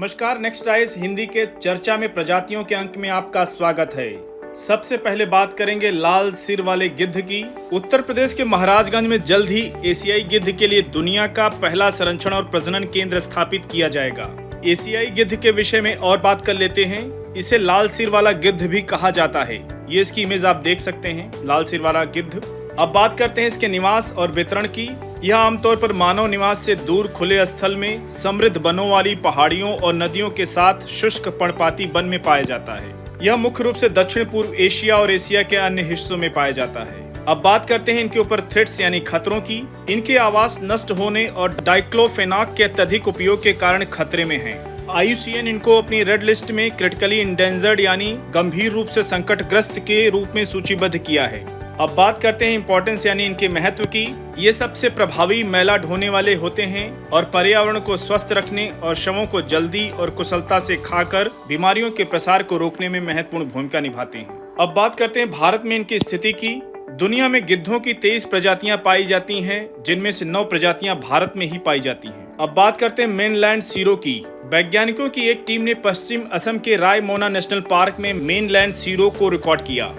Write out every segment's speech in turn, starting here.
नमस्कार, next eyes Hindi के चर्चा में प्रजातियों के अंक में आपका स्वागत है। सबसे पहले बात करेंगे लाल सिर वाले गिद्ध की। उत्तर प्रदेश के महाराजगंज में जल्द ही एशियाई गिद्ध के लिए दुनिया का पहला संरक्षण और प्रजनन केंद्र स्थापित किया जाएगा। एशियाई गिद्ध के विषय में और बात कर लेते हैं। इसे लाल सिर वाला गिद्ध भी कहा जाता है। ये इसकी इमेज आप देख सकते हैं, लाल सिर वाला गिद्ध। अब बात करते हैं इसके निवास और वितरण की। यह आमतौर पर मानव निवास से दूर खुले स्थल में समृद्ध वनों वाली पहाड़ियों और नदियों के साथ शुष्क पर्णपाती वन में पाया जाता है। यह मुख्य रूप से दक्षिण पूर्व एशिया और एशिया के अन्य हिस्सों में पाया जाता है। अब बात करते हैं इनके ऊपर थ्रेट्स यानी खतरों की। इनके आवास नष्ट होने और डाइक्लोफेनाक के अत्यधिक उपयोग के कारण खतरे में हैं। IUCN इनको अपनी रेड लिस्ट में क्रिटिकली इंडेंजर्ड यानी गंभीर रूप से संकटग्रस्त के रूप में सूचीबद्ध किया है। अब बात करते हैं इंपॉर्टेंस यानी इनके महत्व की। ये सबसे प्रभावी मैला ढोने वाले होते हैं और पर्यावरण को स्वस्थ रखने और शवों को जल्दी और कुशलता से खाकर बीमारियों के प्रसार को रोकने में महत्वपूर्ण भूमिका निभाते हैं। अब बात करते हैं भारत में इनकी स्थिति की। दुनिया में गिद्धों की 23 प्रजातियां पाई जाती हैं, जिनमें से 9 प्रजातियां भारत में ही पाई जाती हैं। अब बात करते हैं मेनलैंड सीरो की। वैज्ञानिकों की एक टीम ने पश्चिम असम के रायमोना नेशनल पार्क में मेनलैंड सीरो को रिकॉर्ड किया।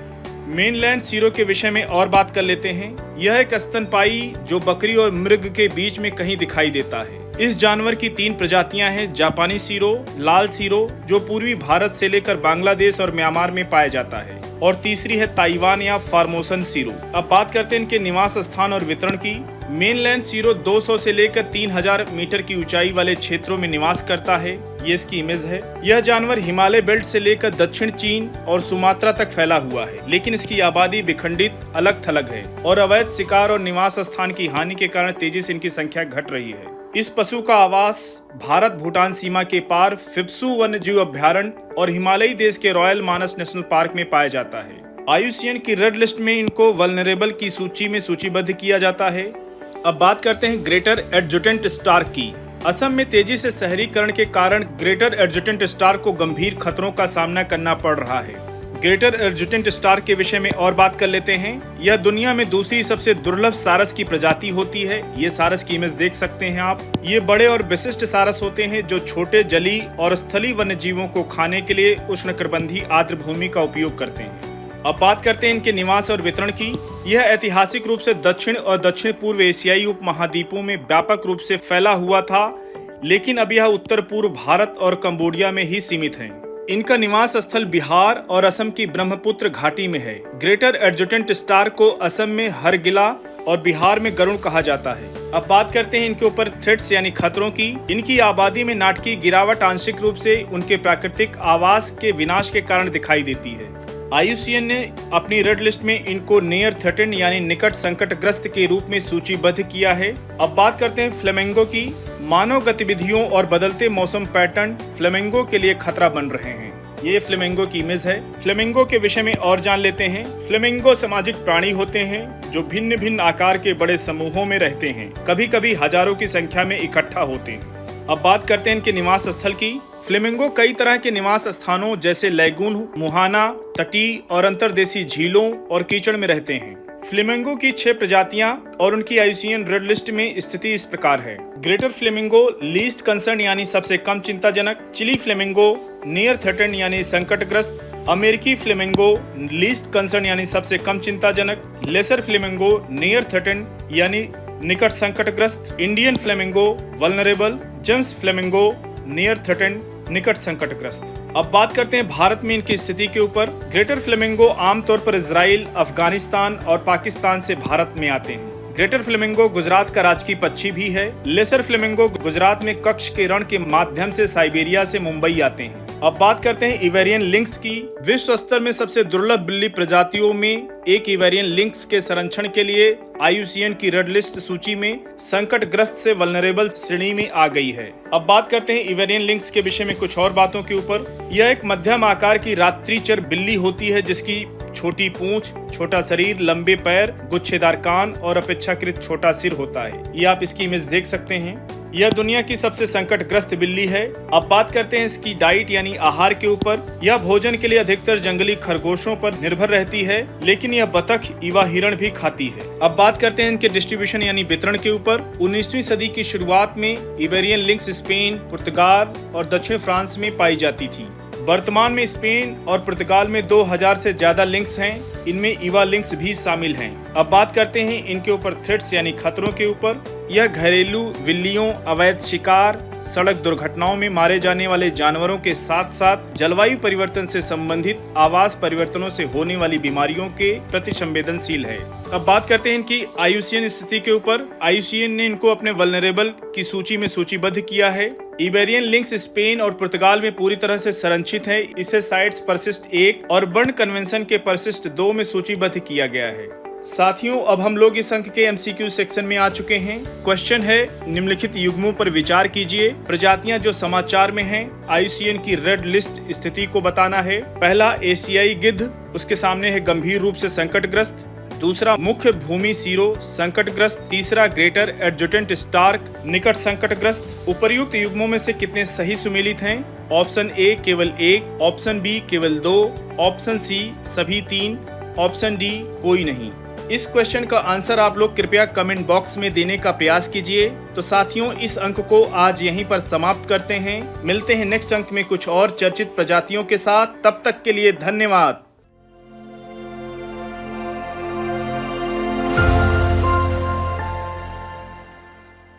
मेनलैंड सीरो के विषय में और बात कर लेते हैं। यह एक स्तनपायी जो बकरी और मृग के बीच में कहीं दिखाई देता है। इस जानवर की 3 प्रजातियां हैं, जापानी सीरो, लाल सीरो जो पूर्वी भारत से लेकर बांग्लादेश और म्यांमार में पाया जाता है, और तीसरी है ताइवान या फार्मोसन सीरो। अब बात करते हैं इनके निवास स्थान और वितरण की। मेनलैंड सीरो 200 से लेकर 3000 मीटर की ऊंचाई वाले क्षेत्रों में निवास करता है। ये इसकी इमेज है। यह जानवर हिमालय बेल्ट से लेकर दक्षिण चीन और सुमात्रा तक फैला हुआ है, लेकिन इसकी आबादी विखंडित अलग थलग है और अवैध शिकार और निवास स्थान की हानि के कारण तेजी से इनकी संख्या घट रही है। इस पशु का आवास भारत भूटान सीमा के पार फिप्सू वन्य जीव अभ्यारण्य और हिमालयी देश के रॉयल मानस नेशनल पार्क में पाया जाता है। IUCN की रेड लिस्ट में इनको वल्नरेबल की सूची में सूचीबद्ध किया जाता है। अब बात करते हैं ग्रेटर एडजुटेंट स्टार्क की। असम में तेजी से शहरीकरण के कारण ग्रेटर एडजुटेंट स्टार्क को गंभीर खतरों का सामना करना पड़ रहा है। ग्रेटर एडजुटेंट स्टार्क के विषय में और बात कर लेते हैं। यह दुनिया में दूसरी सबसे दुर्लभ सारस की प्रजाति होती है। ये सारस की इमेज देख सकते हैं आप। ये बड़े और विशिष्ट सारस होते हैं जो छोटे जली और स्थलीय वन्य जीवों को खाने के लिए उष्णकटिबंधीय आर्द्र भूमि का उपयोग करते हैं। अब बात करते हैं इनके निवास और वितरण की। यह ऐतिहासिक रूप से दक्षिण और दक्षिण पूर्व एशियाई उपमहाद्वीपों में व्यापक रूप से फैला हुआ था, लेकिन अब यह उत्तर पूर्व भारत और कंबोडिया में ही सीमित है। इनका निवास स्थल बिहार और असम की ब्रह्मपुत्र घाटी में है। ग्रेटर एडजुटेंट स्टार्क को असम में हरगिला और बिहार में गरुड़ कहा जाता है। अब बात करते हैं इनके ऊपर थ्रेट्स यानी खतरों की। इनकी आबादी में नाटकीय गिरावट आंशिक रूप से उनके प्राकृतिक आवास के विनाश के कारण दिखाई देती है। IUCN ने अपनी रेड लिस्ट में इनको नियर थ्रेटेंड यानी निकट संकटग्रस्त के रूप में सूचीबद्ध किया है। अब बात करते हैं फ्लेमिंगो की। मानव गतिविधियों और बदलते मौसम पैटर्न फ्लेमिंगो के लिए खतरा बन रहे हैं। ये फ्लेमिंगो की इमेज है। फ्लेमिंगो के विषय में और जान लेते हैं। फ्लेमिंगो सामाजिक प्राणी होते हैं जो भिन्न भिन्न आकार के बड़े समूहों में रहते हैं, कभी कभी हजारों की संख्या में इकट्ठा होते हैं। अब बात करते हैं इनके निवास स्थल की। फ्लेमिंगो कई तरह के निवास स्थानों जैसे लैगून, मुहाना, तटीय और अंतर्देशीय झीलों और कीचड़ में रहते हैं। फ्लेमिंगो की 6 प्रजातियां और उनकी IUCN रेड लिस्ट में स्थिति इस प्रकार है। ग्रेटर फ्लेमिंगो लीस्ट कंसर्न यानी सबसे कम चिंताजनक, चिली फ्लेमिंगो नियर थ्रेटेंड यानी संकटग्रस्त, अमेरिकी फ्लेमिंगो लीस्ट कंसर्न यानी सबसे कम चिंताजनक, लेसर फ्लेमिंगो नियर थ्रेटेंड यानी निकट संकटग्रस्त, Indian flamingo vulnerable, James flamingo near threatened निकट संकटग्रस्त। अब बात करते हैं भारत में इनकी स्थिति के ऊपर। ग्रेटर फ्लेमिंगो आमतौर पर इजराइल, अफगानिस्तान और पाकिस्तान से भारत में आते हैं। ग्रेटर फ्लेमिंगो गुजरात का राजकीय पक्षी भी है। लेसर फ्लेमिंगो गुजरात में कक्ष के रण के माध्यम से साइबेरिया से मुंबई आते हैं। अब बात करते हैं इवेरियन लिंक्स की। विश्व स्तर में सबसे दुर्लभ बिल्ली प्रजातियों में एक इवेरियन लिंक्स के संरक्षण के लिए IUCN की रेड लिस्ट सूची में संकटग्रस्त से वल्नरेबल श्रेणी में आ गई है। अब बात करते हैं इवेरियन लिंक्स के विषय में कुछ और बातों के ऊपर। यह एक मध्यम आकार की रात्रिचर बिल्ली होती है जिसकी छोटी पूंछ, छोटा शरीर, लंबे पैर, गुच्छेदार कान और अपेक्षाकृत छोटा सिर होता है। ये आप इसकी इमेज देख सकते हैं। यह दुनिया की सबसे संकटग्रस्त बिल्ली है। अब बात करते हैं इसकी डाइट यानी आहार के ऊपर। यह भोजन के लिए अधिकतर जंगली खरगोशों पर निर्भर रहती है, लेकिन यह बतख, ईवा हिरण भी खाती है। अब बात करते हैं इनके डिस्ट्रीब्यूशन यानी वितरण के ऊपर। 19वीं सदी की शुरुआत में इबेरियन लिंक्स स्पेन, पुर्तगाल और दक्षिण फ्रांस में पाई जाती थी। वर्तमान में स्पेन और पुर्तगाल में 2000 से ज्यादा लिंक्स हैं। इनमें ईवा लिंक्स भी शामिल हैं। अब बात करते हैं इनके ऊपर थ्रेट्स यानी खतरों के ऊपर। यह घरेलू बिल्लियों, अवैध शिकार, सड़क दुर्घटनाओं में मारे जाने वाले जानवरों के साथ साथ जलवायु परिवर्तन से संबंधित आवास परिवर्तनों से होने वाली बीमारियों के प्रति संवेदनशील है। अब बात करते हैं इनकी आयुसीएन स्थिति के ऊपर। आयुसीएन ने इनको अपने वल्नरेबल की सूची में सूचीबद्ध किया है। इबेरियन लिंक्स स्पेन और पुर्तगाल में पूरी तरह से संरक्षित है। इसे साइट्स परसिस्ट 1 और बर्न कन्वेंशन के परसिस्ट 2 में सूचीबद्ध किया गया है। साथियों, अब हम लोग इस अंक के एमसीक्यू सेक्शन में आ चुके हैं। क्वेश्चन है, निम्नलिखित युग्मों पर विचार कीजिए। प्रजातियां जो समाचार में हैं, आईयूसीएन की रेड लिस्ट स्थिति को बताना है। पहला एशियाई गिद्ध, उसके सामने है गंभीर रूप से संकटग्रस्त। दूसरा मुख्य भूमि सीरो संकटग्रस्त। तीसरा ग्रेटर एडजुटेंट स्टार्क निकट संकटग्रस्त। उपर्युक्त युग्मों में से कितने सही सुमेलित हैं? ऑप्शन ए केवल 1, ऑप्शन बी केवल 2, ऑप्शन सी सभी 3, ऑप्शन डी कोई नहीं। इस क्वेश्चन का आंसर आप लोग कृपया कमेंट बॉक्स में देने का प्रयास कीजिए। तो साथियों, इस अंक को आज यहीं पर समाप्त करते हैं। मिलते हैं नेक्स्ट अंक में कुछ और चर्चित प्रजातियों के साथ। तब तक के लिए धन्यवाद।